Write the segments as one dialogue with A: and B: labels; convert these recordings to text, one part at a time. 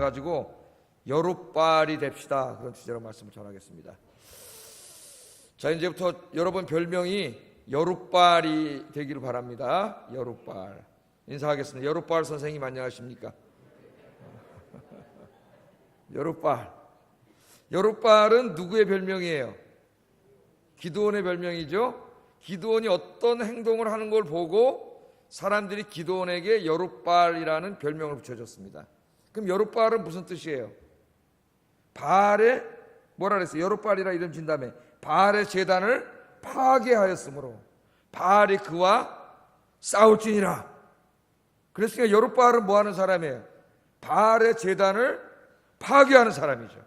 A: 가지고 여룻발이 됩시다, 그런 주제로 말씀을 전하겠습니다. 자, 이제부터 여러분 별명이 여룻발이 되기를 바랍니다. 여룻발. 인사하겠습니다. 여룻발 선생님 안녕하십니까? 여룻발. 여룻발은 누구의 별명이에요? 기드온의 별명이죠. 기드온이 어떤 행동을 하는 걸 보고 사람들이 기드온에게 여룻발이라는 별명을 붙여줬습니다. 그럼 여룻발은 무슨 뜻이에요? 바알의, 뭐라 그랬어요? 여룻발이라 이름 진 다음에 바알의 제단을 파괴하였으므로 바알이 그와 싸울지니라. 그랬으니까 여룻발은 뭐 하는 사람이에요? 바알의 제단을 파괴하는 사람이죠.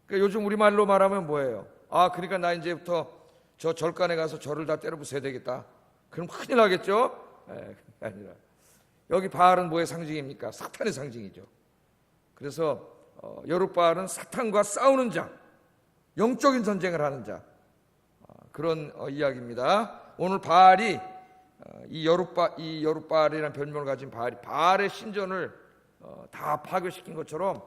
A: 그러니까 요즘 우리말로 말하면 뭐예요? 그러니까 나 이제부터 저 절간에 가서 절을 다 때려 부숴야 되겠다. 그럼 큰일 나겠죠? 그게 아니라 여기 바알은 뭐의 상징입니까? 사탄의 상징이죠. 그래서 여룻바알은 사탄과 싸우는 자, 영적인 전쟁을 하는 자, 그런 이야기입니다. 오늘 바알이 이 여룻바알이라는 별명을 가진 바알의 신전을 다 파괴시킨 것처럼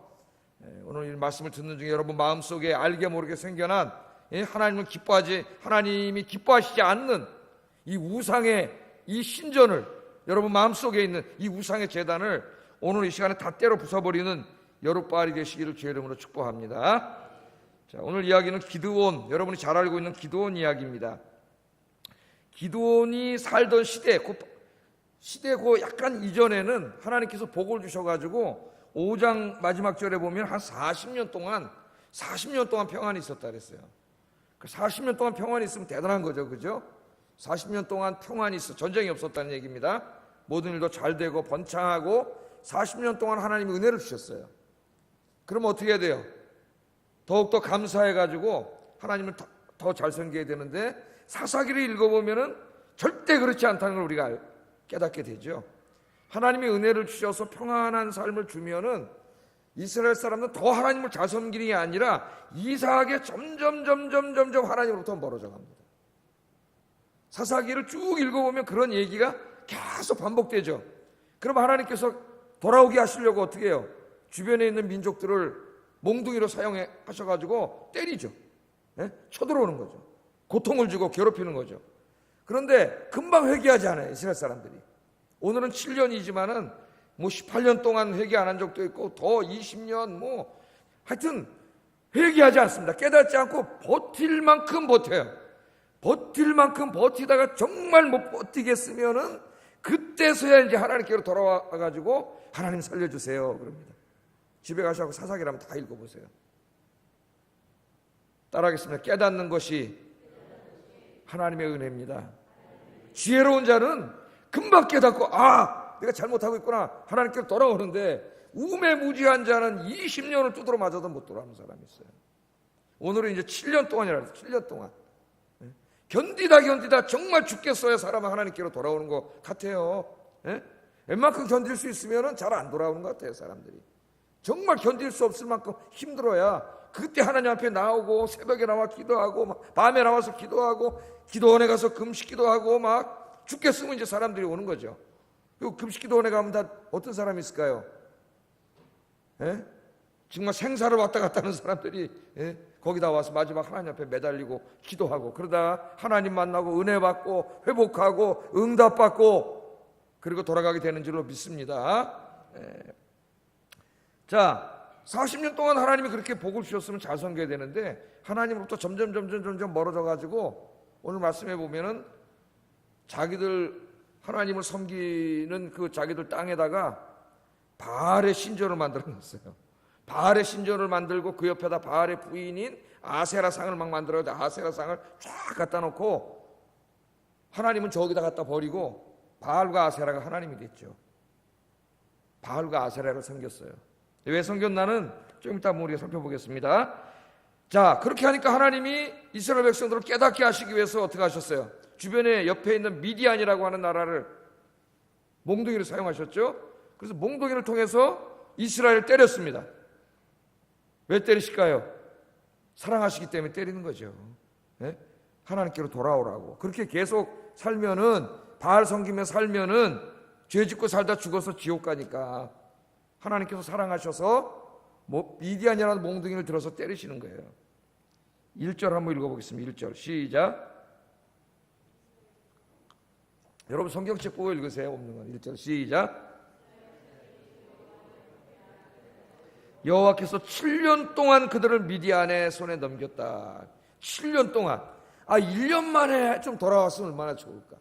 A: 오늘 이 말씀을 듣는 중에 여러분 마음속에 알게 모르게 생겨난 하나님이 기뻐하시지 않는 이 우상의 이 신전을, 여러분 마음속에 있는 이 우상의 제단을 오늘 이 시간에 다 때려 부숴버리는 여룻바알이 되시기를 주의 이름으로 축복합니다. 자, 오늘 이야기는 기드온, 여러분이 잘 알고 있는 기드온 이야기입니다. 기드온이 살던 시대, 그 약간 이전에는 하나님께서 복을 주셔가지고 5장 마지막 절에 보면 한 40년 동안 평안이 있었다 그랬어요. 40년 동안 평안이 있으면 대단한 거죠, 그죠? 40년 동안 평안이 있어, 전쟁이 없었다는 얘기입니다. 모든 일도 잘 되고 번창하고 40년 동안 하나님이 은혜를 주셨어요. 그럼 어떻게 해야 돼요? 더욱더 감사해가지고 하나님을 더 잘 섬겨야 되는데, 사사기를 읽어보면은 절대 그렇지 않다는 걸 우리가 깨닫게 되죠. 하나님의 은혜를 주셔서 평안한 삶을 주면은 이스라엘 사람은 더 하나님을 잘 섬기는 게 아니라 이상하게 점점 하나님으로부터 멀어져 갑니다. 사사기를 쭉 읽어보면 그런 얘기가 계속 반복되죠. 그럼 하나님께서 돌아오게 하시려고 어떻게 해요? 주변에 있는 민족들을 몽둥이로 사용하셔가지고 때리죠. 쳐들어오는 거죠. 고통을 주고 괴롭히는 거죠. 그런데 금방 회개하지 않아요, 이스라엘 사람들이. 오늘은 7년이지만은 뭐 18년 동안 회개 안 한 적도 있고 더 20년 하여튼 회개하지 않습니다. 깨닫지 않고 버틸 만큼 버텨요. 버틸 만큼 버티다가 정말 못 버티겠으면은 그때서야 이제 하나님께로 돌아와가지고 하나님 살려주세요 그럽니다. 집에 가셔서 사사기를 한번 다 읽어보세요. 따라하겠습니다. 깨닫는 것이 하나님의 은혜입니다. 지혜로운 자는 금방 깨닫고 내가 잘못하고 있구나 하나님께로 돌아오는데, 우매무지한 자는 20년을 두드러 맞아도 못 돌아오는 사람이 있어요. 오늘은 이제 7년 동안이라서 7년 동안 견디다 정말 죽겠어야 사람은 하나님께로 돌아오는 것 같아요. 웬만큼 견딜 수 있으면 잘 안 돌아오는 것 같아요. 사람들이 정말 견딜 수 없을 만큼 힘들어야 그때 하나님 앞에 나오고 새벽에 나와 기도하고 밤에 나와서 기도하고 기도원에 가서 금식 기도하고 막 죽겠으면 이제 사람들이 오는 거죠. 그리고 금식 기도원에 가면 다 어떤 사람이 있을까요? 정말 생사를 왔다 갔다 하는 사람들이 거기다 와서 마지막 하나님 앞에 매달리고 기도하고, 그러다 하나님 만나고 은혜 받고 회복하고 응답받고 그리고 돌아가게 되는 줄로 믿습니다. 자, 40년 동안 하나님이 그렇게 복을 주셨으면 잘 섬겨야 되는데 하나님으로부터 점점 멀어져 가지고 오늘 말씀해 보면은 자기들 하나님을 섬기는 그 자기들 땅에다가 바알의 신전을 만들어 놨어요. 바알의 신전을 만들고 그 옆에다 바알의 부인인 아세라상을 막 만들어서 아세라상을 쫙 갖다 놓고 하나님은 저기다 갖다 버리고 바알과 아세라가 하나님이 됐죠. 바알과 아세라를 섬겼어요. 왜 섬겼나는 좀 이따 우리가 살펴보겠습니다. 자, 그렇게 하니까 하나님이 이스라엘 백성들을 깨닫게 하시기 위해서 어떻게 하셨어요? 주변에 옆에 있는 미디안이라고 하는 나라를 몽둥이를 사용하셨죠. 그래서 몽둥이를 통해서 이스라엘을 때렸습니다. 왜 때리실까요? 사랑하시기 때문에 때리는 거죠. 하나님께로 돌아오라고. 그렇게 계속 살면은, 바알 섬기며 살면은 죄 짓고 살다 죽어서 지옥 가니까 하나님께서 사랑하셔서 미디안이라는 몽둥이를 들어서 때리시는 거예요. 1절 한번 읽어보겠습니다. 1절 시작. 여러분 성경책 보고 읽으세요. 없는 건 1절 시작. 여호와께서 7년 동안 그들을 미디안의 손에 넘겼다. 7년 동안. 1년 만에 좀 돌아왔으면 얼마나 좋을까.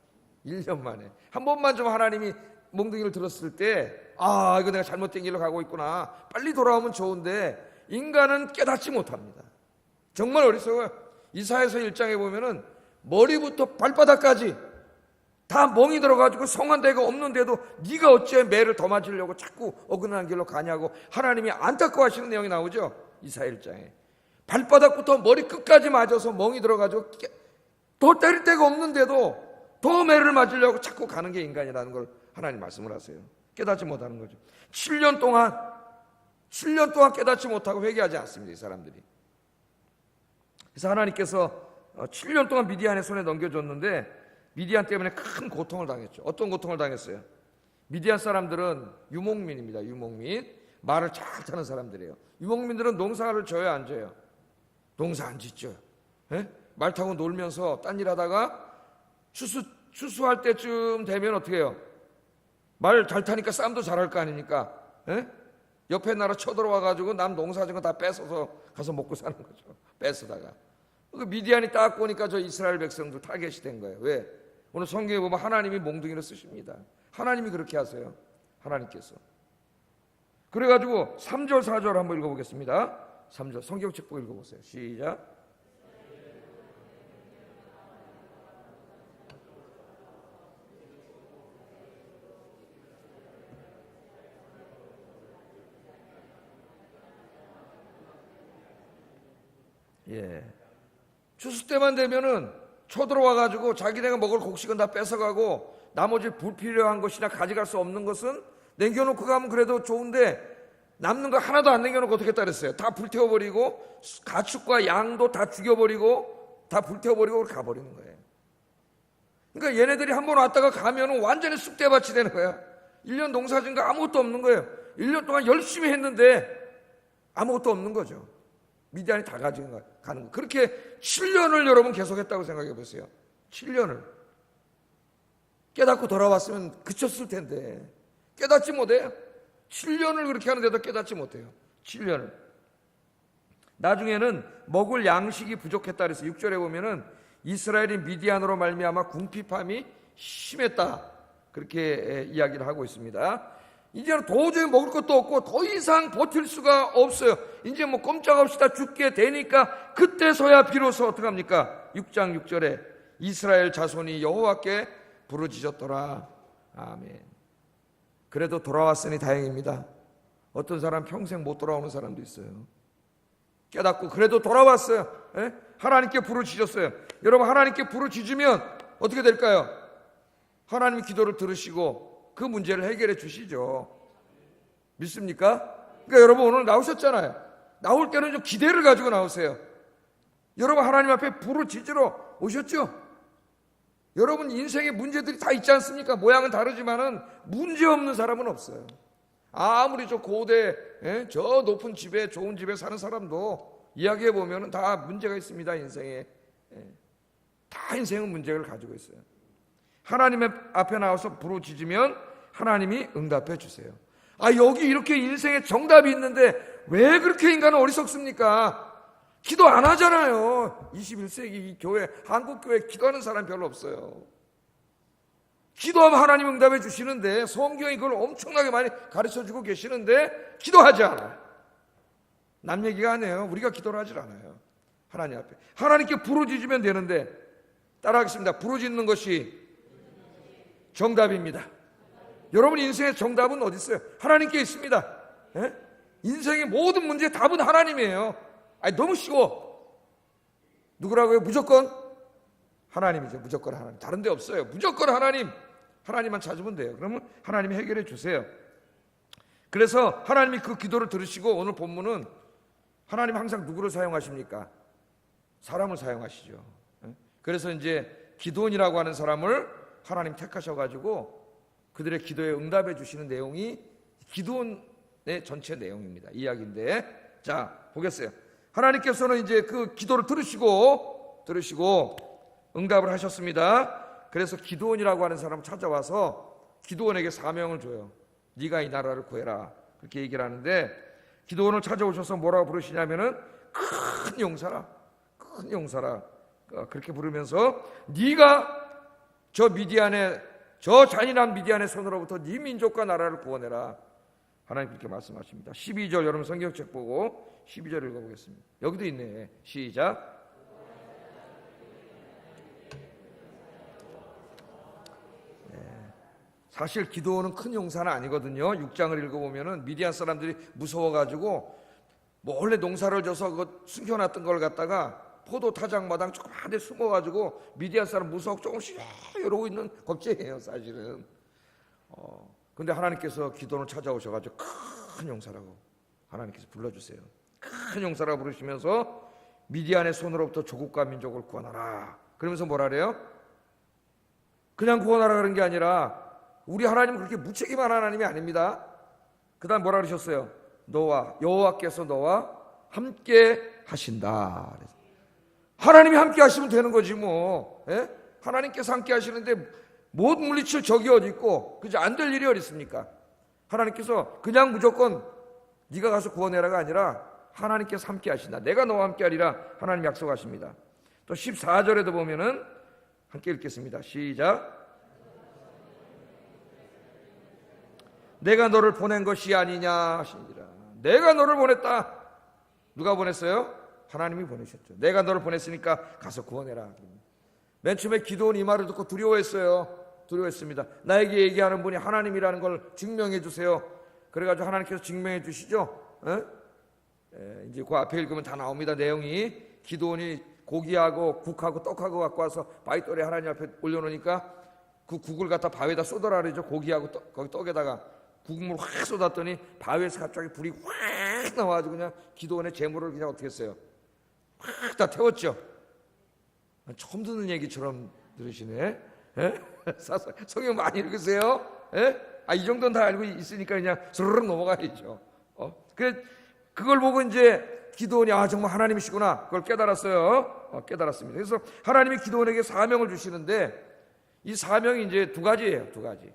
A: 1년 만에 한 번만 좀 하나님이 몽둥이를 들었을 때 이거 내가 잘못된 길로 가고 있구나, 빨리 돌아오면 좋은데 인간은 깨닫지 못합니다. 정말 어리석어요. 이사야서 1장에 보면은 머리부터 발바닥까지 다 멍이 들어가지고 성한 데가 없는데도 네가 어째 매를 더 맞으려고 자꾸 어긋나는 길로 가냐고 하나님이 안타까워하시는 내용이 나오죠. 이사야 1장에 발바닥부터 머리 끝까지 맞아서 멍이 들어가지고 더 때릴 데가 없는데도 더 매를 맞으려고 자꾸 가는 게 인간이라는 걸 하나님 말씀을 하세요. 깨닫지 못하는 거죠. 7년 동안 깨닫지 못하고 회개하지 않습니다, 이 사람들이. 그래서 하나님께서 7년 동안 미디안의 손에 넘겨줬는데 미디안 때문에 큰 고통을 당했죠. 어떤 고통을 당했어요? 미디안 사람들은 유목민입니다. 유목민. 말을 잘 타는 사람들이에요. 유목민들은 농사를 져요, 안 져요? 농사 안 짓죠. 말 타고 놀면서 딴 일 하다가 추수할 때쯤 되면 어떻게 해요? 말 잘 타니까 싸움도 잘할 거 아닙니까? 옆에 나라 쳐들어와가지고 남 농사 진 거 다 뺏어서 가서 먹고 사는 거죠. 뺏어다가. 그 미디안이 딱 보니까 저 이스라엘 백성들 타겟이 된 거예요. 왜? 오늘 성경에 보면 하나님이 몽둥이를 쓰십니다. 하나님이 그렇게 하세요. 하나님께서. 그래가지고 3절 4절 한번 읽어보겠습니다. 3절 성경책 보고 읽어보세요. 시작. 추수 때만 되면은 쳐들어와가지고 자기네가 먹을 곡식은 다 뺏어가고 나머지 불필요한 것이나 가져갈 수 없는 것은 남겨놓고 가면 그래도 좋은데 남는 거 하나도 안 남겨놓고 어떻게 따랐어요? 다 불태워버리고 가축과 양도 다 죽여버리고 다 불태워버리고 가버리는 거예요. 그러니까 얘네들이 한번 왔다가 가면은 완전히 쑥대밭이 되는 거야. 1년 농사진 거 아무것도 없는 거예요. 1년 동안 열심히 했는데 아무것도 없는 거죠. 미디안이 다 가지고 가는 거. 그렇게 7년을 여러분 계속했다고 생각해 보세요. 7년을. 깨닫고 돌아왔으면 그쳤을 텐데 깨닫지 못해요. 7년을 그렇게 하는데도 깨닫지 못해요. 7년을. 나중에는 먹을 양식이 부족했다 그래서 6절에 보면은 이스라엘이 미디안으로 말미암아 궁핍함이 심했다, 그렇게 이야기를 하고 있습니다. 이제는 도저히 먹을 것도 없고 더 이상 버틸 수가 없어요. 이제 뭐 꼼짝없이 다 죽게 되니까 그때서야 비로소 어떡합니까? 6장 6절에 이스라엘 자손이 여호와께 부르짖었더라. 아멘. 그래도 돌아왔으니 다행입니다. 어떤 사람 평생 못 돌아오는 사람도 있어요. 깨닫고 그래도 돌아왔어요. 하나님께 부르짖었어요. 여러분, 하나님께 부르짖으면 어떻게 될까요? 하나님이 기도를 들으시고 그 문제를 해결해 주시죠. 믿습니까? 그러니까 여러분 오늘 나오셨잖아요. 나올 때는 좀 기대를 가지고 나오세요. 여러분 하나님 앞에 부르짖으러 오셨죠? 여러분 인생에 문제들이 다 있지 않습니까? 모양은 다르지만은 문제 없는 사람은 없어요. 아무리 저 고대 저 높은 집에 좋은 집에 사는 사람도 이야기해 보면은 다 문제가 있습니다. 인생에. 다 인생은 문제를 가지고 있어요. 하나님 앞에 나와서 부르짖으면 하나님이 응답해 주세요. 여기 이렇게 인생에 정답이 있는데 왜 그렇게 인간은 어리석습니까? 기도 안 하잖아요. 21세기 이 교회, 한국교회 기도하는 사람 별로 없어요. 기도하면 하나님 응답해 주시는데 성경이 그걸 엄청나게 많이 가르쳐주고 계시는데 기도하지 않아요. 남 얘기가 아니에요. 우리가 기도를 하질 않아요. 하나님 앞에. 하나님께 부르짖으면 되는데, 따라하겠습니다. 부르짖는 것이 정답입니다. 여러분 인생의 정답은 어디 있어요? 하나님께 있습니다. 인생의 모든 문제의 답은 하나님이에요. 너무 쉬워. 누구라고요? 무조건 하나님이죠. 무조건 하나님. 다른 데 없어요. 무조건 하나님. 하나님만 찾으면 돼요. 그러면 하나님이 해결해 주세요. 그래서 하나님이 그 기도를 들으시고 오늘 본문은 하나님 항상 누구를 사용하십니까? 사람을 사용하시죠. 그래서 이제 기드온이라고 하는 사람을 하나님 택하셔가지고 그들의 기도에 응답해 주시는 내용이 기드온 전체 내용입니다. 이야기인데, 자 보겠어요. 하나님께서는 이제 그 기도를 들으시고 응답을 하셨습니다. 그래서 기드온이라고 하는 사람 찾아와서 기드온에게 사명을 줘요. 네가 이 나라를 구해라, 그렇게 얘기를 하는데, 기드온을 찾아오셔서 뭐라고 부르시냐면은 큰 용사라 그렇게 부르면서 네가 저 잔인한 미디안의 손으로부터 네 민족과 나라를 구원해라, 하나님 그렇게 말씀하십니다. 12절, 여러분 성경책 보고 12절 읽어보겠습니다. 여기도 있네. 시작. 사실 기드온은 큰 용사는 아니거든요. 6장을 읽어보면은 미디안 사람들이 무서워가지고 몰래 농사를 져서 숨겨놨던 걸 갖다가 포도 타작마당 조그만 데 숨어가지고 미디안 사람 무서워 조금씩 이러고 있는 겁쟁이에요 사실은. 근데 하나님께서 기드온을 찾아오셔가지고 큰 용사라고 하나님께서 불러주세요. 큰 용사라고 부르시면서 미디안의 손으로부터 조국과 민족을 구원하라, 그러면서 뭐라 그래요? 그냥 구원하라 그런 게 아니라 우리 하나님은 그렇게 무책임한 하나님이 아닙니다. 그 다음 뭐라 그러셨어요? 여호와께서 너와 함께 하신다. 하나님이 함께 하시면 되는 거지 뭐. 하나님께서 함께 하시는데 못 물리칠 적이 어디 있고, 그죠? 안 될 일이 어디 있습니까? 하나님께서 그냥 무조건 네가 가서 구원해라가 아니라 하나님께서 함께 하신다. 내가 너와 함께 하리라 하나님 약속하십니다. 또 14절에도 보면은 함께 읽겠습니다. 시작. 내가 너를 보낸 것이 아니냐 하시니라. 내가 너를 보냈다. 누가 보냈어요? 하나님이 보내셨죠. 내가 너를 보냈으니까 가서 구원해라. 맨 처음에 기드온이 이 말을 듣고 두려워했습니다. 나에게 얘기하는 분이 하나님이라는 걸 증명해 주세요. 그래가지고 하나님께서 증명해 주시죠. 이제 그 앞에 읽으면 다 나옵니다. 내용이 기드온이 고기하고 국하고 떡하고 갖고 와서 바위돌에 하나님 앞에 올려놓으니까 그 국을 갖다 바위에다 쏟아라 그러죠. 고기하고 거기 떡에다가 국물 확 쏟았더니 바위에서 갑자기 불이 확 나와가지고 그냥 기드온의 재물을 그냥 어떻게 했어요? 확 다 태웠죠. 처음 듣는 얘기처럼 들으시네. 성경 많이 읽으세요? 이 정도는 다 알고 있으니까 그냥 스르륵 넘어가야죠. 그걸 보고 이제 기드온이 정말 하나님이시구나, 그걸 깨달았어요. 깨달았습니다. 그래서 하나님이 기드온에게 사명을 주시는데, 이 사명이 이제 두 가지예요. 두 가지.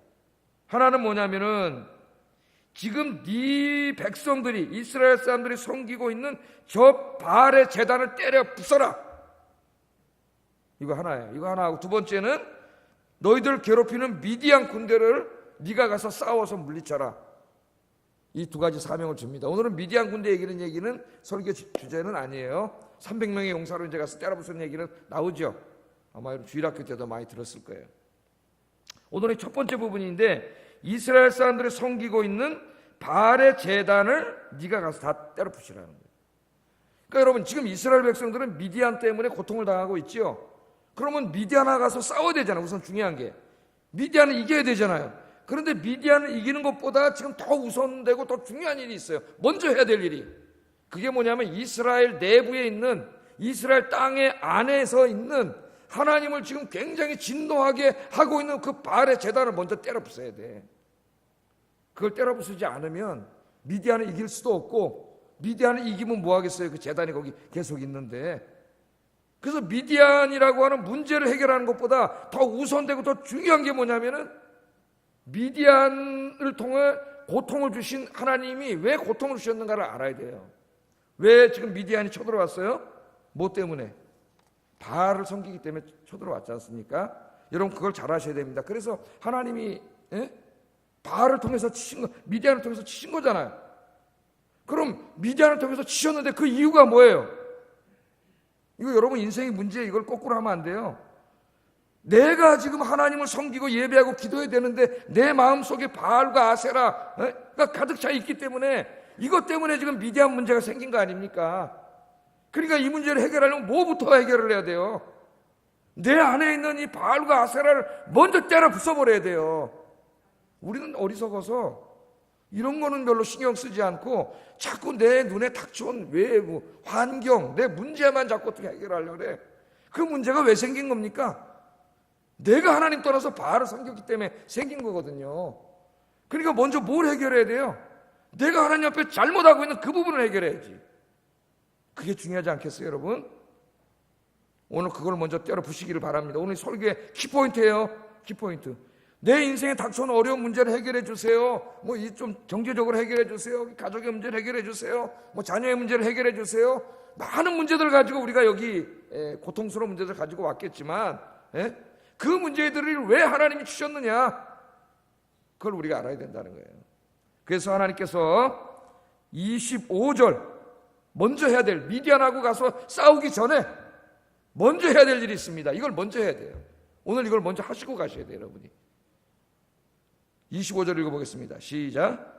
A: 하나는 뭐냐면은 지금 네 백성들이, 이스라엘 사람들이 섬기고 있는 저 바알의 제단을 때려 부숴라. 이거 하나예요. 이거 하나하고, 두 번째는 너희들 괴롭히는 미디안 군대를 네가 가서 싸워서 물리쳐라. 이 두 가지 사명을 줍니다. 오늘은 미디안 군대 얘기는 설교 주제는 아니에요. 300명의 용사로 이제 가서 때려 부수는 얘기는 나오죠. 아마 주일학교 때도 많이 들었을 거예요. 오늘의 첫 번째 부분인데, 이스라엘 사람들이 섬기고 있는 바알의 제단을 네가 가서 다 때려 부시라는 거예요. 그러니까 여러분, 지금 이스라엘 백성들은 미디안 때문에 고통을 당하고 있죠. 그러면 미디안에 가서 싸워야 되잖아요. 우선 중요한 게 미디안을 이겨야 되잖아요. 그런데 미디안을 이기는 것보다 지금 더 우선되고 더 중요한 일이 있어요. 먼저 해야 될 일이. 그게 뭐냐면 이스라엘 내부에 있는, 이스라엘 땅의 안에서 있는 하나님을 지금 굉장히 진노하게 하고 있는 그 바알의 제단을 먼저 때려 부숴야 돼. 그걸 때려 부수지 않으면 미디안을 이길 수도 없고, 미디안을 이기면 뭐 하겠어요? 그 제단이 거기 계속 있는데. 그래서 미디안이라고 하는 문제를 해결하는 것보다 더 우선되고 더 중요한 게 뭐냐면은, 미디안을 통해 고통을 주신 하나님이 왜 고통을 주셨는가를 알아야 돼요. 왜 지금 미디안이 쳐들어왔어요? 뭐 때문에? 바알을 섬기기 때문에 쳐들어왔지 않습니까? 여러분 그걸 잘 아셔야 됩니다. 그래서 하나님이 바알을 통해서 치신 거, 미디안을 통해서 치신 거잖아요. 그럼 미디안을 통해서 치셨는데 그 이유가 뭐예요? 이거 여러분 인생의 문제, 이걸 거꾸로 하면 안 돼요. 내가 지금 하나님을 섬기고 예배하고 기도해야 되는데 내 마음속에 바알과 아세라가 가득 차 있기 때문에, 이것 때문에 지금 미디안 문제가 생긴 거 아닙니까? 그러니까 이 문제를 해결하려면 뭐부터 해결을 해야 돼요? 내 안에 있는 이 바알과 아세라를 먼저 때려 부숴버려야 돼요. 우리는 어리석어서 이런 거는 별로 신경 쓰지 않고 자꾸 내 눈에 닥쳐온 외부 환경, 내 문제만 자꾸 어떻게 해결하려고 그래. 그 문제가 왜 생긴 겁니까? 내가 하나님 떠나서 바알을 섬겼기 때문에 생긴 거거든요. 그러니까 먼저 뭘 해결해야 돼요? 내가 하나님 앞에 잘못하고 있는 그 부분을 해결해야지. 그게 중요하지 않겠어요, 여러분? 오늘 그걸 먼저 때려 부시기를 바랍니다. 오늘 설교의 키포인트예요. 키포인트. 내 인생에 닥쳐오는 어려운 문제를 해결해 주세요. 뭐 이 좀 경제적으로 해결해 주세요. 가족의 문제를 해결해 주세요. 뭐 자녀의 문제를 해결해 주세요. 많은 문제들을 가지고 우리가 여기 고통스러운 문제들 가지고 왔겠지만 그 문제들을 왜 하나님이 주셨느냐? 그걸 우리가 알아야 된다는 거예요. 그래서 하나님께서 25절 먼저 해야 될, 미디안하고 가서 싸우기 전에 먼저 해야 될 일이 있습니다. 이걸 먼저 해야 돼요. 오늘 이걸 먼저 하시고 가셔야 돼요, 여러분이. 25절 읽어보겠습니다. 시작.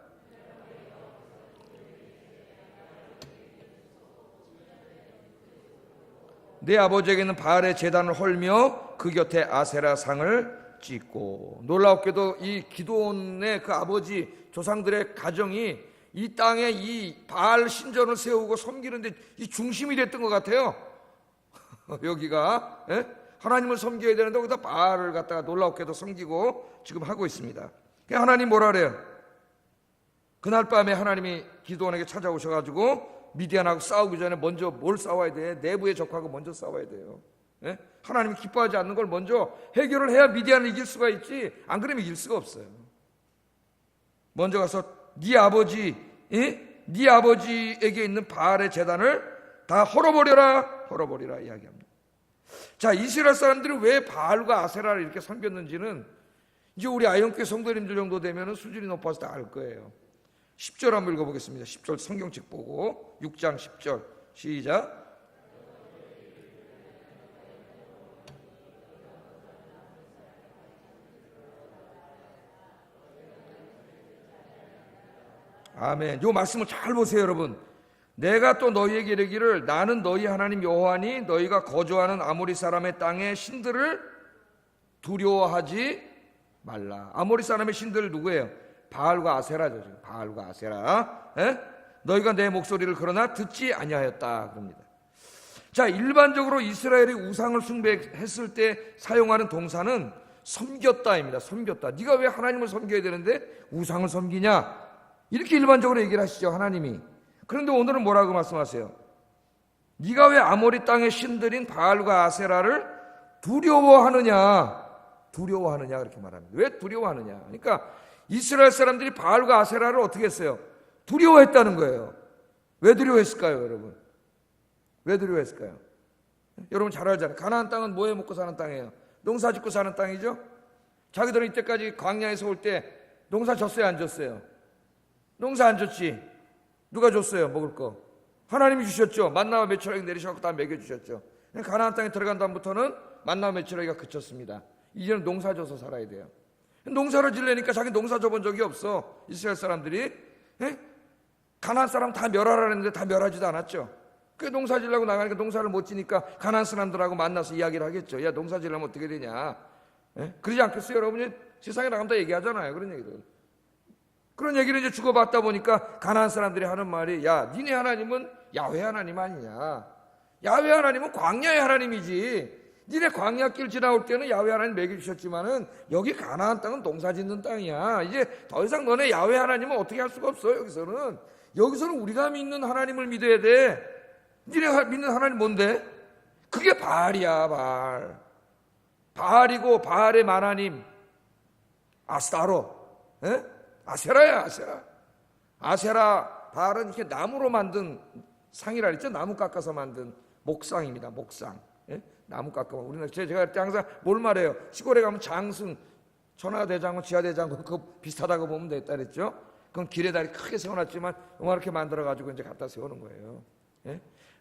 A: 내 아버지에게는 바알의 제단을 헐며 그 곁에 아세라 상을 짓고. 놀랍게도 이 기드온의 그 아버지 조상들의 가정이 이 땅에 이 바알 신전을 세우고 섬기는데 이 중심이 됐던 것 같아요. 여기가 하나님을 섬겨야 되는데 거기다 바알을 갖다가 놀랍게도 섬기고 지금 하고 있습니다. 하나님 뭐라 그래요? 그날 밤에 하나님이 기드온에게 찾아오셔가지고 미디안하고 싸우기 전에 먼저 뭘 싸워야 돼? 내부의 적하고 먼저 싸워야 돼요. 하나님이 기뻐하지 않는 걸 먼저 해결을 해야 미디안을 이길 수가 있지, 안 그러면 이길 수가 없어요. 먼저 가서 네 아버지에게 있는 바알의 제단을 다 헐어버리라 이야기합니다. 자, 이스라엘 사람들이 왜 바알과 아세라를 이렇게 섬겼는지는 이제 우리 아이언교회 성도님들 정도 되면 수준이 높아서 다 알 거예요. 10절 한번 읽어보겠습니다. 10절 성경책 보고 6장 10절 시작. 아멘. 요 말씀을 잘 보세요, 여러분. 내가 또 너희에게 이르기를 나는 너희 하나님 여호와니 너희가 거주하는 아모리 사람의 땅의 신들을 두려워하지 말라. 아모리 사람의 신들 누구예요? 바알과 아세라죠. 지금 바알과 아세라. 너희가 내 목소리를 그러나 듣지 아니하였다 그럽니다. 자, 일반적으로 이스라엘이 우상을 숭배했을 때 사용하는 동사는 섬겼다입니다. 섬겼다. 네가 왜 하나님을 섬겨야 되는데 우상을 섬기냐? 이렇게 일반적으로 얘기를 하시죠, 하나님이. 그런데 오늘은 뭐라고 말씀하세요? 네가 왜 아모리 땅의 신들인 바알과 아세라를 두려워하느냐 그렇게 말합니다. 왜 두려워하느냐? 그러니까 이스라엘 사람들이 바알과 아세라를 어떻게 했어요? 두려워했다는 거예요. 왜 두려워했을까요, 여러분? 왜 두려워했을까요? 여러분 잘 알잖아요. 가나안 땅은 뭐 해 먹고 사는 땅이에요? 농사 짓고 사는 땅이죠. 자기들은 이때까지 광야에서 올 때 농사 졌어요, 안 졌어요? 농사 안 졌지. 누가 줬어요, 먹을 거? 하나님이 주셨죠. 만나와 메추라기 내리셔서 다 먹여주셨죠. 가나안 땅에 들어간 다음부터는 만나와 메추라기가 그쳤습니다. 이제는 농사 져서 살아야 돼요. 농사를 지려니까 자기 농사 져본 적이 없어. 이스라엘 사람들이 가나안 사람 다 멸하라 했는데 다 멸하지도 않았죠. 그 농사 지려고 나가니까 농사를 못 지니까 가나안 사람들하고 만나서 이야기를 하겠죠. 야, 농사 지려면 어떻게 되냐? 그러지 않겠어요, 여러분이? 세상에 나가면 다 얘기하잖아요, 그런 얘기를. 그런 얘기를 이제 주고받다 보니까 가나안 사람들이 하는 말이, 야, 니네 하나님은 야훼 하나님 아니냐? 야훼 하나님은 광야의 하나님이지. 니네 광야길 지나올 때는 야훼 하나님 먹여주셨지만은 여기 가나안 땅은 농사 짓는 땅이야. 이제 더 이상 너네 야훼 하나님은 어떻게 할 수가 없어. 여기서는 우리가 믿는 하나님을 믿어야 돼. 니네 믿는 하나님 뭔데? 그게 바알이야, 바알. 바알이고 바알의 만하님 아스타로, 아세라야, 아세라. 아세라, 바알은 이렇게 나무로 만든 상이라 그랬죠. 나무 깎아서 만든 목상입니다. 목상. 나무 깎아. 우리는 제가 그때 항상 뭘 말해요? 시골에 가면 장승, 천하대장군, 지하대장군 그거 비슷하다고 보면 됐다 그랬죠. 그건 길에다 크게 세워놨지만 요만하게 만들어가지고 이제 갖다 세우는 거예요.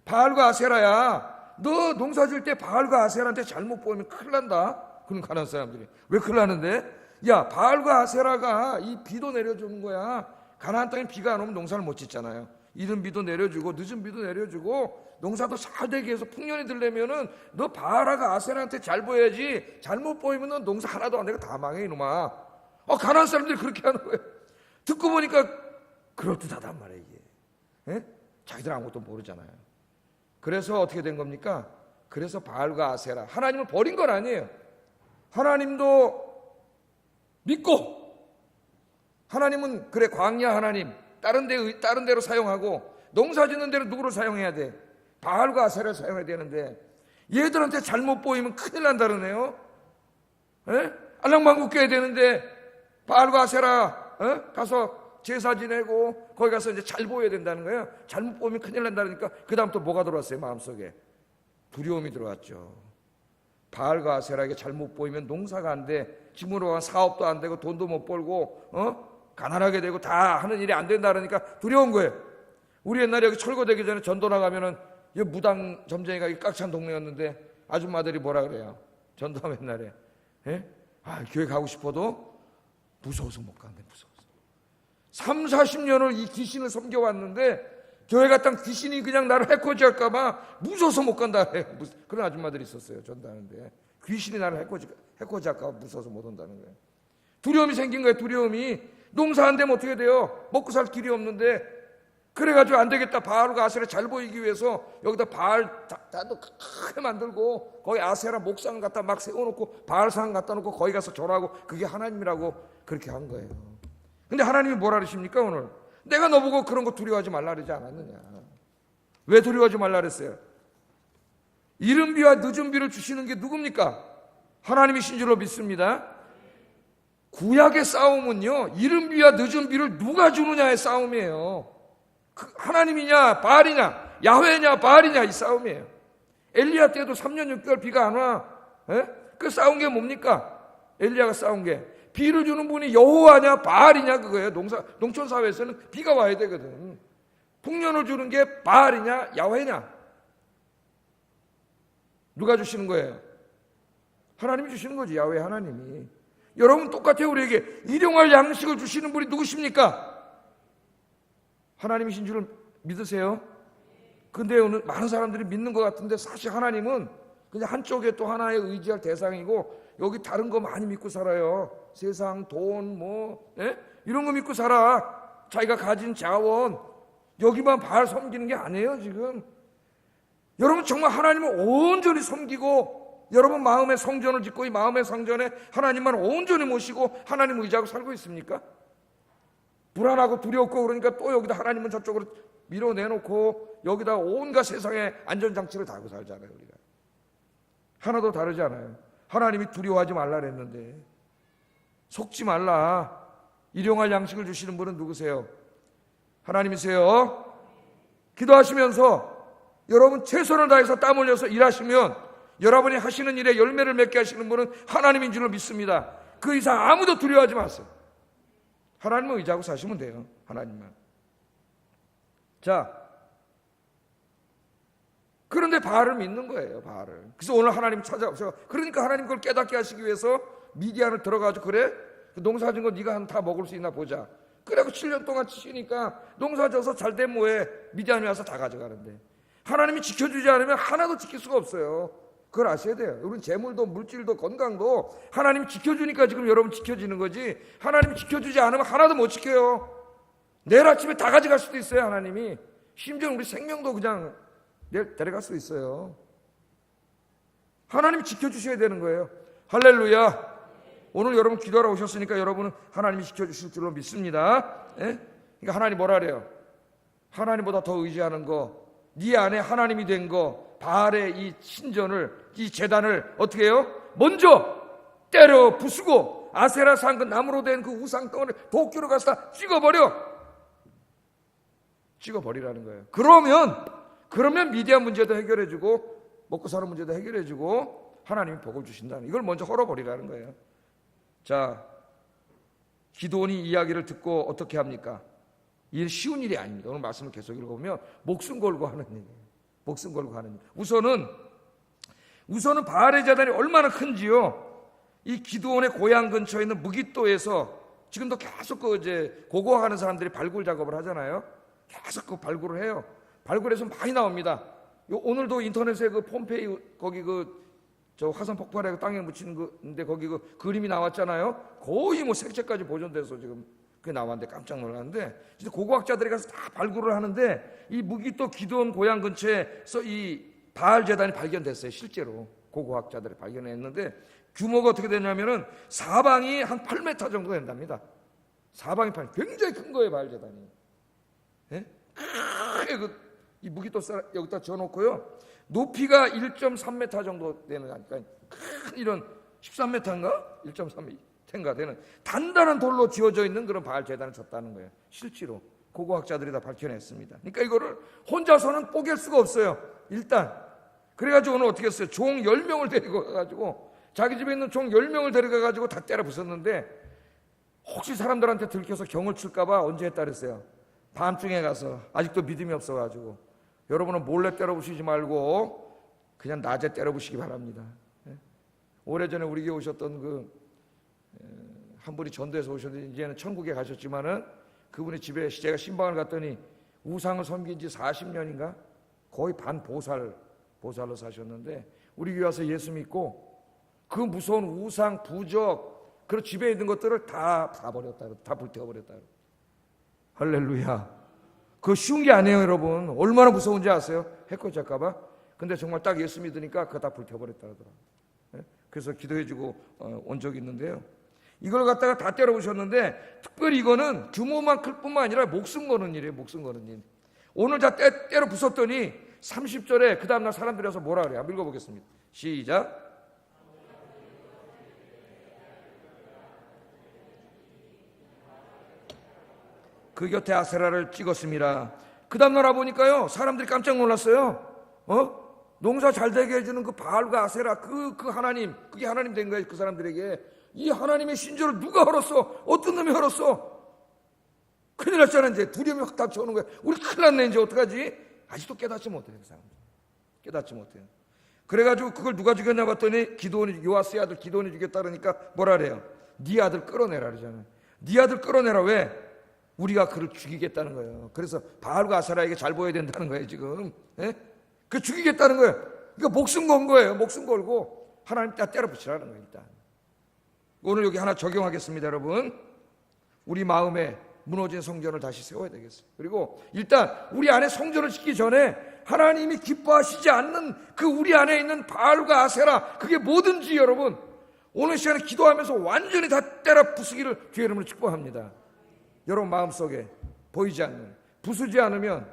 A: 바알과 아세라야. 너 농사 질 때 바알과 아세라한테 잘못 보이면 큰일 난다. 그런 가난한 사람들이. 왜 큰일 나는데? 야, 바알과 아세라가 이 비도 내려주는 거야. 가나안 땅에 비가 안 오면 농사를 못 짓잖아요. 이른 비도 내려주고 늦은 비도 내려주고 농사도 잘 되게 해서 풍년이 들려면은 너 바알과 아세라한테 잘 보여야지. 잘못 보이면 너 농사 하나도 안 되고 다 망해, 이놈아. 가나안 사람들이 그렇게 하는 거예요. 듣고 보니까 그럴듯하단 말이에요, 이게. 자기들 아무것도 모르잖아요. 그래서 어떻게 된 겁니까? 그래서 바알과 아세라, 하나님을 버린 건 아니에요. 하나님도 믿고, 하나님은 그래 광야 하나님, 다른 데로 사용하고, 농사 짓는 데는 누구를 사용해야 돼? 바알과 아세라를 사용해야 되는데, 얘들한테 잘못 보이면 큰일 난다 그러네요. 알랑방구 껴야 되는데 바알과 아세라 가서 제사 지내고 거기 가서 이제 잘 보여야 된다는 거예요. 잘못 보면 큰일 난다니까 그 다음부터 뭐가 들어왔어요? 마음속에 두려움이 들어왔죠. 바알과 아세라에게 잘못 보이면 농사가 안 돼, 지금으로 가면 사업도 안 되고 돈도 못 벌고 가난하게 되고 다 하는 일이 안 된다 그러니까 두려운 거예요. 우리 옛날에 여기 철거되기 전에 전도 나가면은 이 무당 점쟁이가 꽉 찬 동네였는데 아줌마들이 뭐라 그래요? 전도하면 옛날에 교회 가고 싶어도 무서워서 못 간대. 무서워서 3, 40년을 이 귀신을 섬겨왔는데 교회 갔다 귀신이 그냥 나를 해코지할까 봐 무서워서 못 간다 그래. 그런 아줌마들이 있었어요. 전도하는데 귀신이 나를 해코지할까 봐 무서워서 못 온다는 거예요. 두려움이 생긴 거예요. 두려움이. 농사 안 되면 어떻게 돼요? 먹고 살 길이 없는데. 그래가지고 안 되겠다, 바알과 아세라 잘 보이기 위해서 여기다 바알 다도 크게 만들고 거기 아세라 목상 갖다 막 세워놓고 바알상 갖다 놓고 거기 가서 절하고 그게 하나님이라고 그렇게 한 거예요. 근데 하나님이 뭐라 그러십니까? 오늘 내가 너보고 그런 거 두려워하지 말라 그러지 않았느냐? 왜 두려워하지 말라 그랬어요? 이른 비와 늦은 비를 주시는 게 누굽니까? 하나님이신 줄로 믿습니다. 구약의 싸움은요, 이른 비와 늦은 비를 누가 주느냐의 싸움이에요. 하나님이냐 바알이냐, 야훼냐 바알이냐, 이 싸움이에요. 엘리야 때도 3년 6개월 비가 안 와. 그 싸운 게 뭡니까? 엘리야가 싸운 게 비를 주는 분이 여호와냐 바알이냐, 그거예요. 농촌 사회에서는 비가 와야 되거든. 풍년을 주는 게 바알이냐 야훼냐. 누가 주시는 거예요? 하나님이 주시는 거지. 야훼 하나님이. 여러분 똑같아요. 우리에게 일용할 양식을 주시는 분이 누구십니까? 하나님이신 줄 믿으세요? 근데 오늘 많은 사람들이 믿는 것 같은데 사실 하나님은 그냥 한쪽에 또 하나의 의지할 대상이고 여기 다른 거 많이 믿고 살아요. 세상, 돈, 이런 거 믿고 살아. 자기가 가진 자원 여기만 바알 섬기는 게 아니에요 지금. 여러분 정말 하나님을 온전히 섬기고 여러분 마음의 성전을 짓고 이 마음의 성전에 하나님만 온전히 모시고 하나님 의지하고 살고 있습니까? 불안하고 두렵고 그러니까 또 여기다 하나님은 저쪽으로 밀어내놓고 여기다 온갖 세상의 안전장치를 달고 살잖아요. 우리가 하나도 다르지 않아요. 하나님이 두려워하지 말라 그랬는데 속지 말라. 일용할 양식을 주시는 분은 누구세요? 하나님이세요. 기도하시면서 여러분 최선을 다해서 땀 흘려서 일하시면 여러분이 하시는 일에 열매를 맺게 하시는 분은 하나님인 줄을 믿습니다. 그 이상 아무도 두려워하지 마세요. 하나님을 의지하고 사시면 돼요. 하나님만. 자, 그런데 바알을 믿는 거예요. 바알을. 그래서 오늘 하나님 찾아오셔서 그러니까 하나님 그걸 깨닫게 하시기 위해서 미디안을 들어가지고 그래? 농사 지은 거 네가 다 먹을 수 있나 보자. 그래고 7년 동안 치시니까 농사 져서 잘된 뭐에 미디안이 와서 다 가져가는데 하나님이 지켜주지 않으면 하나도 지킬 수가 없어요. 그걸 아셔야 돼요. 우리는 재물도 물질도 건강도 하나님이 지켜주니까 지금 여러분 지켜지는 거지 하나님이 지켜주지 않으면 하나도 못 지켜요. 내일 아침에 다 가져갈 수도 있어요. 하나님이. 심지어 우리 생명도 그냥 내일 데려갈 수 있어요. 하나님이 지켜주셔야 되는 거예요. 할렐루야. 오늘 여러분 기도하러 오셨으니까 여러분은 하나님이 지켜주실 줄로 믿습니다. 그러니까 하나님 뭐라 그래요? 하나님보다 더 의지하는 거, 네 안에 하나님이 된 거, 바알의 이 신전을, 이 제단을 어떻게 해요? 먼저 때려 부수고 아세라 산 그 나무로 된 그 우상 덩어리를 도끼로 가서 다 찍어버리라는 거예요. 그러면 미디안 문제도 해결해주고 먹고 사는 문제도 해결해주고 하나님이 복을 주신다는, 이걸 먼저 헐어버리라는 거예요. 자, 기드온이 이야기를 듣고 어떻게 합니까? 이 쉬운 일이 아닙니다. 오늘 말씀을 계속 읽어보면 목숨 걸고 하는 일이에요. 목숨 걸고 하는 일. 우선은 바알의 제단이 얼마나 큰지요. 이 기드온의 고향 근처에 있는 무깃도에서 지금도 계속 고고하는 사람들이 발굴 작업을 하잖아요. 계속 그 발굴을 해요. 발굴해서 많이 나옵니다. 오늘도 인터넷에 그 폼페이 거기 저 화산 폭발하고 땅에 묻히는 건데 거기 그 그림이 나왔잖아요. 거의 뭐 색채까지 보존돼서 지금 그게 나왔는데 깜짝 놀랐는데, 진짜 고고학자들이 가서 다 발굴을 하는데 이 무깃도 기드온 고향 근처에서 이 바알 제단이 발견됐어요. 실제로 고고학자들이 발견했는데 규모가 어떻게 되냐면은 사방이 한 8m 정도 된답니다. 사방이 굉장히 큰 거예요. 바알 제단이. 예? 이 무기도 여기다 지어놓고요. 높이가 1.3m 정도 되는, 그러니까 큰 이런 13m인가? 1.3m인가 되는 단단한 돌로 지어져 있는 그런 바알 제단을 졌다는 거예요. 실제로 고고학자들이 다 밝혀냈습니다. 그러니까 이거를 혼자서는 뽀갤 수가 없어요. 일단 그래가지고 오늘 어떻게 했어요? 종 10명을 데리고 가가지고, 자기 집에 있는 종 10명을 데려가가지고 다 때려 부쉈는데, 혹시 사람들한테 들켜서 경을 칠까봐 언제 했다 그랬어요? 밤중에 가서. 아직도 믿음이 없어가지고. 여러분은 몰래 때려 부시지 말고 그냥 낮에 때려 부시기 바랍니다. 오래전에 우리 교회 오셨던 한 분이 전도해서 오셨는데 이제는 천국에 가셨지만은, 그분의 집에 제가 신방을 갔더니 우상을 섬긴 지 40년인가 거의 보살로 사셨는데, 우리 교회 와서 예수 믿고 그 무서운 우상, 부적, 그런 집에 있는 것들을 다 버렸다, 다 불태워버렸다. 할렐루야. 그거 쉬운 게 아니에요, 여러분. 얼마나 무서운지 아세요? 해코지할까봐. 근데 정말 딱 예수 믿으니까 그거 다 불태워버렸다 그러더라고요. 그래서 기도해주고 온 적이 있는데요. 이걸 갖다가 다 때려부셨는데, 특별히 이거는 규모만 클 뿐만 아니라 목숨 거는 일이에요. 목숨 거는 일. 오늘 다 때려 부쉈더니 30절에 그 다음날 사람들이 와서 뭐라 그래요? 읽어보겠습니다. 시작. 그 곁에 아세라를 찍었습니다. 그 다음날 와보니까요, 사람들이 깜짝 놀랐어요. 농사 잘 되게 해주는 그 바알과 아세라, 그 하나님, 그게 하나님 된 거예요. 그 사람들에게. 이 하나님의 신조를 누가 헐었어? 어떤 놈이 헐었어? 큰일 났잖아. 이제 두려움이 확 닥쳐오는 거야. 우리 큰일 났네. 이제 어떡하지? 아직도 깨닫지 못해요, 그 사람들. 깨닫지 못해요. 그래가지고 그걸 누가 죽였냐 봤더니 기드온이, 요아스의 아들 기드온이 죽였다 그러니까 뭐라 그래요? 네 아들 끌어내라 그러잖아요. 네 아들 끌어내라. 왜? 우리가 그를 죽이겠다는 거예요. 그래서 바알과 아세라에게 잘 보여야 된다는 거예요, 지금. 그 죽이겠다는 거예요. 그러니까 목숨 건 거예요. 목숨 걸고 하나님 다 때려붙이라는 거예요, 일단. 오늘 여기 하나 적용하겠습니다, 여러분. 우리 마음에 무너진 성전을 다시 세워야 되겠어요. 그리고 일단 우리 안에 성전을 짓기 전에 하나님이 기뻐하시지 않는 그 우리 안에 있는 바알과 아세라, 그게 뭐든지 여러분, 오늘 시간에 기도하면서 완전히 다 때려 부수기를 주의 이름으로 축복합니다. 여러분 마음속에 보이지 않는, 부수지 않으면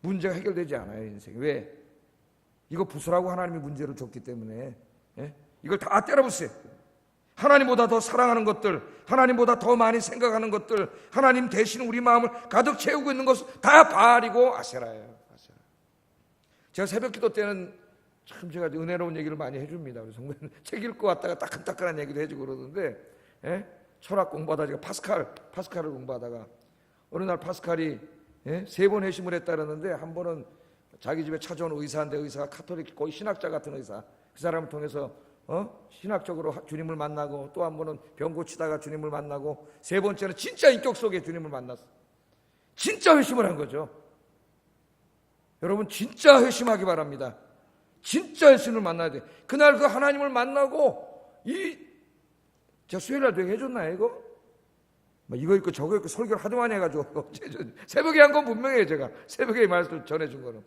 A: 문제가 해결되지 않아요, 인생에. 왜? 이거 부수라고 하나님이 문제를 줬기 때문에. 이걸 다 때려 부수세요. 하나님보다 더 사랑하는 것들, 하나님보다 더 많이 생각하는 것들, 하나님 대신 우리 마음을 가득 채우고 있는 것은 다 바알이고 아세라예요. 아세라. 제가 새벽 기도 때는 참 제가 은혜로운 얘기를 많이 해줍니다. 우리 성도님 책 읽고 왔다가 따끈따끈한 얘기도 해주고 그러던데, 철학 공부하다가 제가 파스칼을 공부하다가 어느 날 파스칼이 3번 회심을 했다 그러는데, 한 번은 자기 집에 찾아온 의사인데, 의사가 카톨릭 거의 신학자 같은 의사, 그 사람을 통해서 신학적으로 주님을 만나고, 또 한 번은 병 고치다가 주님을 만나고, 3번째는 진짜 인격 속에 주님을 만났어. 진짜 회심을 한 거죠. 여러분 진짜 회심하기 바랍니다. 진짜 예수님을 만나야 돼. 그날 그 하나님을 만나고, 제가 수요일날 되게 해줬나요 이거? 이거 있고 저거 있고 설교를 하도 많이 해가지고 새벽에 한 건 분명해요. 제가 새벽에 이 말씀을 전해준 거는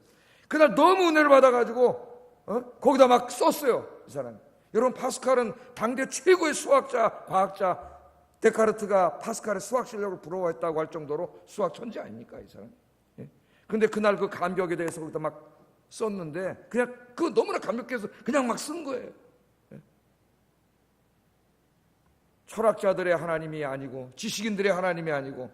A: 그날 너무 은혜를 받아가지고 거기다 막 썼어요, 이 사람이. 여러분 파스칼은 당대 최고의 수학자, 과학자. 데카르트가 파스칼의 수학 실력을 부러워했다고 할 정도로 수학 천재 아닙니까, 이 사람? 근데 그날 그 감격에 대해서 거기다 막 썼는데, 그냥 그 너무나 감격해서 그냥 막 쓴 거예요. 철학자들의 하나님이 아니고, 지식인들의 하나님이 아니고,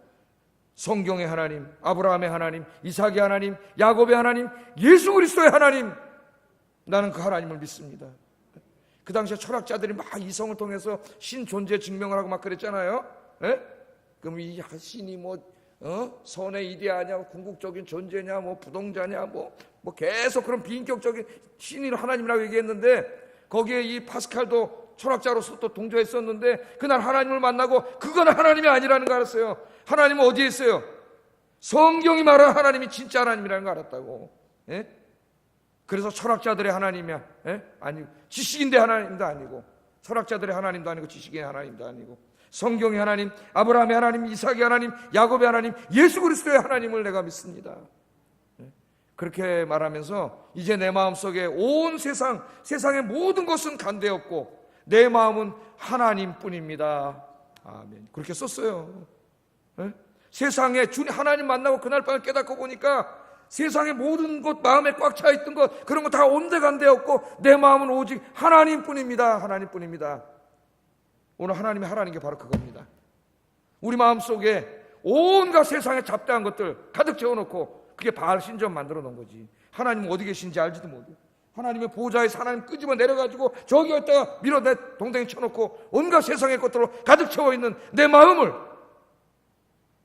A: 성경의 하나님, 아브라함의 하나님, 이삭의 하나님, 야곱의 하나님, 예수 그리스도의 하나님, 나는 그 하나님을 믿습니다. 그 당시에 철학자들이 막 이성을 통해서 신 존재 증명을 하고 막 그랬잖아요. 그럼 이 신이 선의 이데아냐, 궁극적인 존재냐, 부동자냐, 계속 그런 비인격적인 신이 하나님이라고 얘기했는데, 거기에 이 파스칼도 철학자로서 또 동조했었는데, 그날 하나님을 만나고 그건 하나님이 아니라는 거 알았어요. 하나님은 어디에 있어요? 성경이 말하는 하나님이 진짜 하나님이라는 거 알았다고. 그래서 철학자들의 하나님이야, 아니고 지식인의 하나님도 아니고, 철학자들의 하나님도 아니고, 지식인의 하나님도 아니고, 성경의 하나님, 아브라함의 하나님, 이삭의 하나님, 야곱의 하나님, 예수 그리스도의 하나님을 내가 믿습니다. 그렇게 말하면서 이제 내 마음속에 온 세상의 모든 것은 간대없고 내 마음은 하나님뿐입니다. 아멘. 그렇게 썼어요. 세상에 주님 하나님 만나고 그날 밤에 깨닫고 보니까 세상의 모든 것, 마음에 꽉 차 있던 것, 그런 거 다 온데간데였고 내 마음은 오직 하나님뿐입니다. 하나님뿐입니다. 오늘 하나님이 하라는 게 바로 그겁니다. 우리 마음속에 온갖 세상에 잡다한 것들 가득 채워놓고 그게 바알 신전 만들어 놓은 거지. 하나님 어디 계신지 알지도 못해. 하나님의 보좌에서 하나님 끄집어 내려가지고 저기 있다가 밀어 내 동댕이 쳐놓고 온갖 세상의 것들로 가득 채워 있는 내 마음을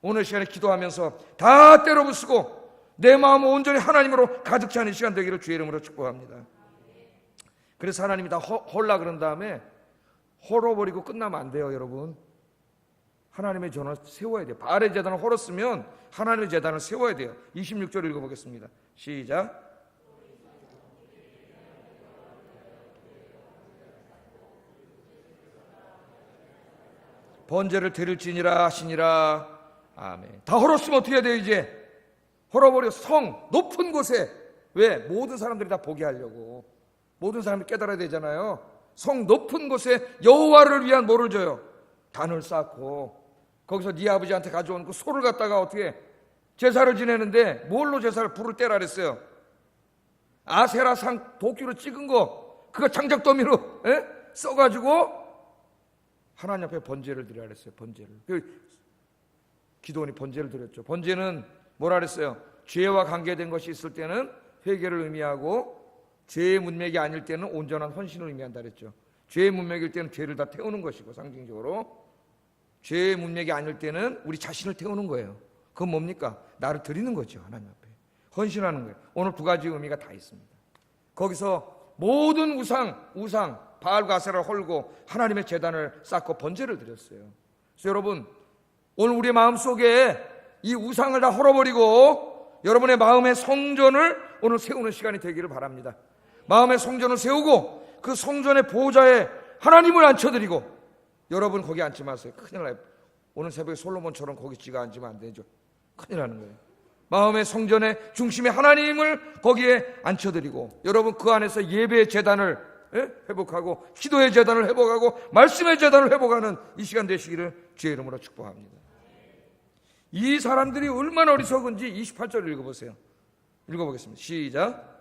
A: 오늘 시간에 기도하면서 다 때려 부수고 내 마음을 온전히 하나님으로 가득 차는 시간 되기를 주의 이름으로 축복합니다. 그래서 하나님이 다 헐라 그런 다음에 헐어버리고 끝나면 안 돼요, 여러분. 하나님의 전을 세워야 돼요. 바알의 제단을 헐었으면 하나님의 제단을 세워야 돼요. 26절 읽어보겠습니다. 시작. 번제를 드릴지니라 하시니라. 아멘. 다 헐었으면 어떻게 해야 돼요 이제? 헐어버려. 성 높은 곳에. 왜? 모든 사람들이 다 보게 하려고. 모든 사람이 깨달아야 되잖아요. 성 높은 곳에 여호와를 위한 뭐를 줘요? 단을 쌓고 거기서 네 아버지한테 가져온 그 소를 갖다가 어떻게 제사를 지내는데 뭘로 제사를 불을 떼라 그랬어요? 아세라상 도끼로 찍은 거 그거 장작더미로 써가지고 하나님 앞에 번제를 드리라 그랬어요. 번제를. 기도원이 번제를 드렸죠. 번제는 뭐라 그랬어요? 죄와 관계된 것이 있을 때는 회개를 의미하고 죄의 문맥이 아닐 때는 온전한 헌신을 의미한다 그랬죠. 죄의 문맥일 때는 죄를 다 태우는 것이고 상징적으로 죄의 문맥이 아닐 때는 우리 자신을 태우는 거예요. 그건 뭡니까? 나를 드리는 거죠. 하나님 앞에 헌신하는 거예요. 오늘 두 가지 의미가 다 있습니다. 거기서 모든 우상 바알과 아세라를 헐고 하나님의 제단을 쌓고 번제를 드렸어요. 그래서 여러분 오늘 우리의 마음속에 이 우상을 다 헐어버리고 여러분의 마음의 성전을 오늘 세우는 시간이 되기를 바랍니다. 마음의 성전을 세우고 그 성전의 보좌에 하나님을 앉혀드리고 여러분 거기 앉지 마세요. 큰일 나요. 오늘 새벽에 솔로몬처럼 거기 지가 앉으면 안 되죠. 큰일 나는 거예요. 마음의 성전의 중심에 하나님을 거기에 앉혀드리고 여러분 그 안에서 예배의 제단을 회복하고 기도의 제단을 회복하고 말씀의 제단을 회복하는 이 시간 되시기를 주의 이름으로 축복합니다. 이 사람들이 얼마나 어리석은지 28절 읽어보세요. 읽어보겠습니다. 시작.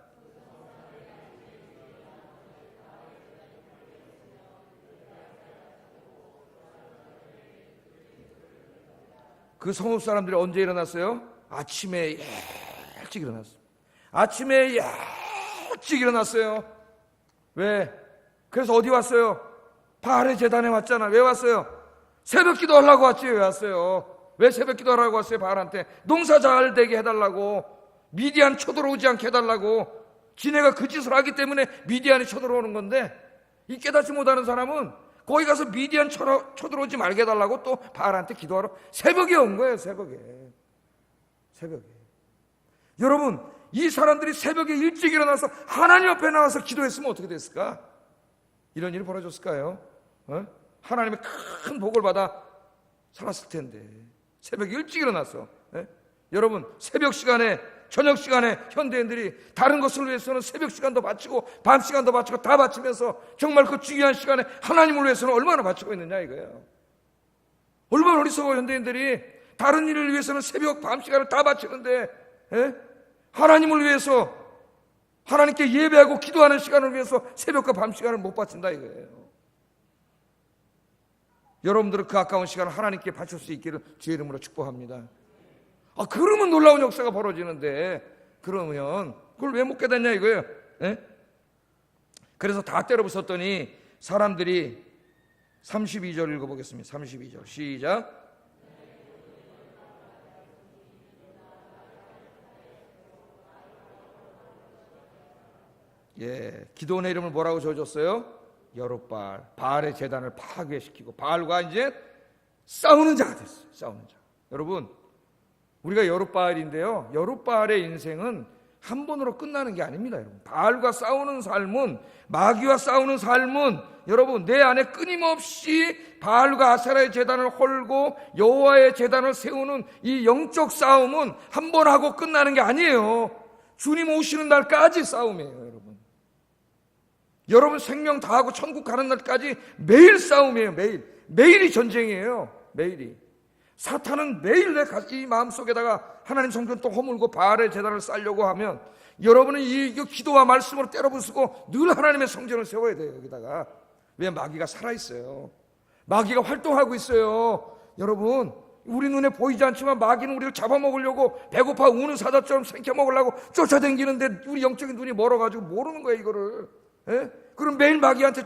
A: 그 성읍 사람들이 언제 일어났어요? 아침에 일찍 일어났어요. 아침에 일찍 일어났어요. 왜? 그래서 어디 왔어요? 바알의 제단에 왔잖아. 왜 왔어요? 새벽 기도하려고 왔지. 왜 왔어요? 왜 새벽 기도하라고 왔어요? 바알한테 농사 잘 되게 해달라고, 미디안 쳐들어오지 않게 해달라고. 지네가 그 짓을 하기 때문에 미디안이 쳐들어오는 건데 이 깨닫지 못하는 사람은 거기 가서 미디안 쳐들어오지 말게 해달라고 또 바알한테 기도하러 새벽에 온 거예요. 새벽에. 여러분 이 사람들이 새벽에 일찍 일어나서 하나님 앞에 나와서 기도했으면 어떻게 됐을까? 이런 일이 벌어졌을까요? 하나님의 큰 복을 받아 살았을 텐데 새벽에 일찍 일어나서 여러분 새벽 시간에 저녁 시간에 현대인들이 다른 것을 위해서는 새벽 시간도 바치고 밤 시간도 바치고 다 바치면서 정말 그 중요한 시간에 하나님을 위해서는 얼마나 바치고 있느냐 이거예요. 얼마나 어리석어 현대인들이 다른 일을 위해서는 새벽 밤 시간을 다 바치는데 하나님을 위해서 하나님께 예배하고 기도하는 시간을 위해서 새벽과 밤 시간을 못 바친다 이거예요. 여러분들은 그 아까운 시간을 하나님께 바칠 수 있기를 주의 이름으로 축복합니다. 그러면 놀라운 역사가 벌어지는데 그러면 그걸 왜 못 깨닫냐 이거예요. 그래서 다 때려부쉈더니 사람들이 32절 읽어보겠습니다. 32절 시작. 기도원의 이름을 뭐라고 지어줬어요? 여룻바알. 바알의 제단을 파괴시키고 바알과 이제 싸우는 자가 됐어요. 싸우는 자. 여러분 우리가 여룻바알인데요. 여룻바알의 인생은 한 번으로 끝나는 게 아닙니다. 여러분 바알과 싸우는 삶은, 마귀와 싸우는 삶은 여러분 내 안에 끊임없이 바알과 아세라의 제단을 헐고 여호와의 제단을 세우는 이 영적 싸움은 한 번 하고 끝나는 게 아니에요. 주님 오시는 날까지 싸움이에요. 여러분 생명 다하고 천국 가는 날까지 매일 싸움이에요. 매일이 전쟁이에요. 매일이. 사탄은 매일 이 마음속에다가 하나님 성전 또 허물고 바알의 제단을 쌓으려고 하면 여러분은 이 기도와 말씀으로 때려부수고 늘 하나님의 성전을 세워야 돼요. 여기다가. 왜? 마귀가 살아있어요. 마귀가 활동하고 있어요. 여러분, 우리 눈에 보이지 않지만 마귀는 우리를 잡아먹으려고 배고파 우는 사자처럼 생겨먹으려고 쫓아다니는데 우리 영적인 눈이 멀어가지고 모르는 거예요, 이거를. 예? 그럼 매일 마귀한테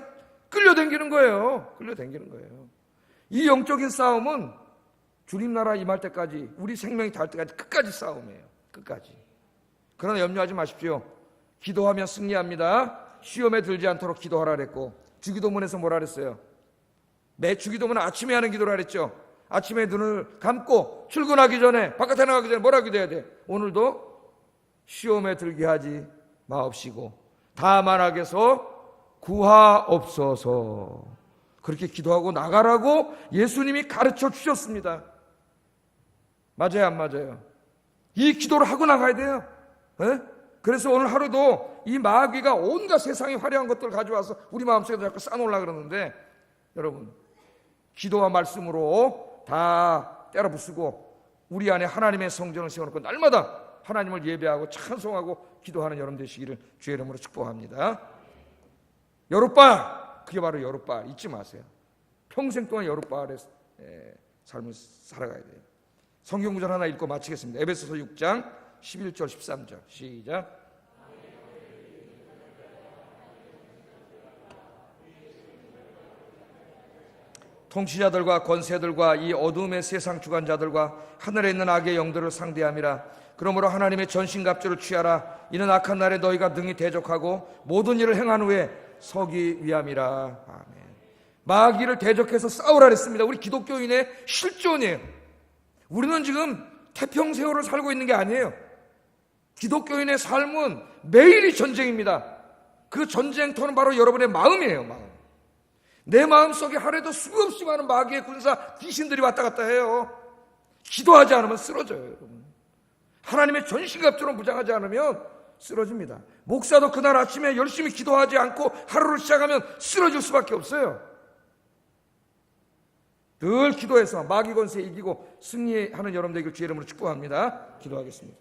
A: 끌려다니는 거예요. 끌려다니는 거예요. 이 영적인 싸움은 주님 나라 임할 때까지, 우리 생명이 닿을 때까지 끝까지 싸움이에요. 끝까지. 그러나 염려하지 마십시오. 기도하면 승리합니다. 시험에 들지 않도록 기도하라 그랬고, 주기도문에서 뭐라 그랬어요? 매 주기도문은 아침에 하는 기도라 그랬죠. 아침에 눈을 감고 출근하기 전에, 바깥에 나가기 전에 뭐라 기도해야 돼? 오늘도 시험에 들게 하지 마옵시고 다만 악에서 구하옵소서. 그렇게 기도하고 나가라고 예수님이 가르쳐 주셨습니다. 맞아요, 안 맞아요? 이 기도를 하고 나가야 돼요. 네? 그래서 오늘 하루도 이 마귀가 온갖 세상의 화려한 것들을 가져와서 우리 마음속에 자꾸 쌓아놓으려고 그러는데, 여러분, 기도와 말씀으로 다 때려부수고 우리 안에 하나님의 성전을 세워놓고 날마다 하나님을 예배하고 찬송하고 기도하는 여러분 되시기를 주의 이름으로 축복합니다. 여룻바알, 그게 바로 여룻바알. 잊지 마세요. 평생 동안 여룻바알의 삶을 살아가야 돼요. 성경 구절 하나 읽고 마치겠습니다. 에베소서 6장 11절 13절 시작. 통치자들과 권세들과 이 어둠의 세상 주관자들과 하늘에 있는 악의 영들을 상대함이라. 그러므로 하나님의 전신갑주를 취하라. 이는 악한 날에 너희가 능히 대적하고 모든 일을 행한 후에 서기 위함이라. 아멘. 마귀를 대적해서 싸우라 그랬습니다. 우리 기독교인의 실존이에요. 우리는 지금 태평세월을 살고 있는 게 아니에요. 기독교인의 삶은 매일이 전쟁입니다. 그 전쟁터는 바로 여러분의 마음이에요. 마음. 내 마음속에 하루에도 수없이 많은 마귀의 군사 귀신들이 왔다 갔다 해요. 기도하지 않으면 쓰러져요, 여러분. 하나님의 전신갑주로 무장하지 않으면 쓰러집니다. 목사도 그날 아침에 열심히 기도하지 않고 하루를 시작하면 쓰러질 수밖에 없어요. 늘 기도해서 마귀 권세 이기고 승리하는 여러분 되길 주의 이름으로 축복합니다. 기도하겠습니다.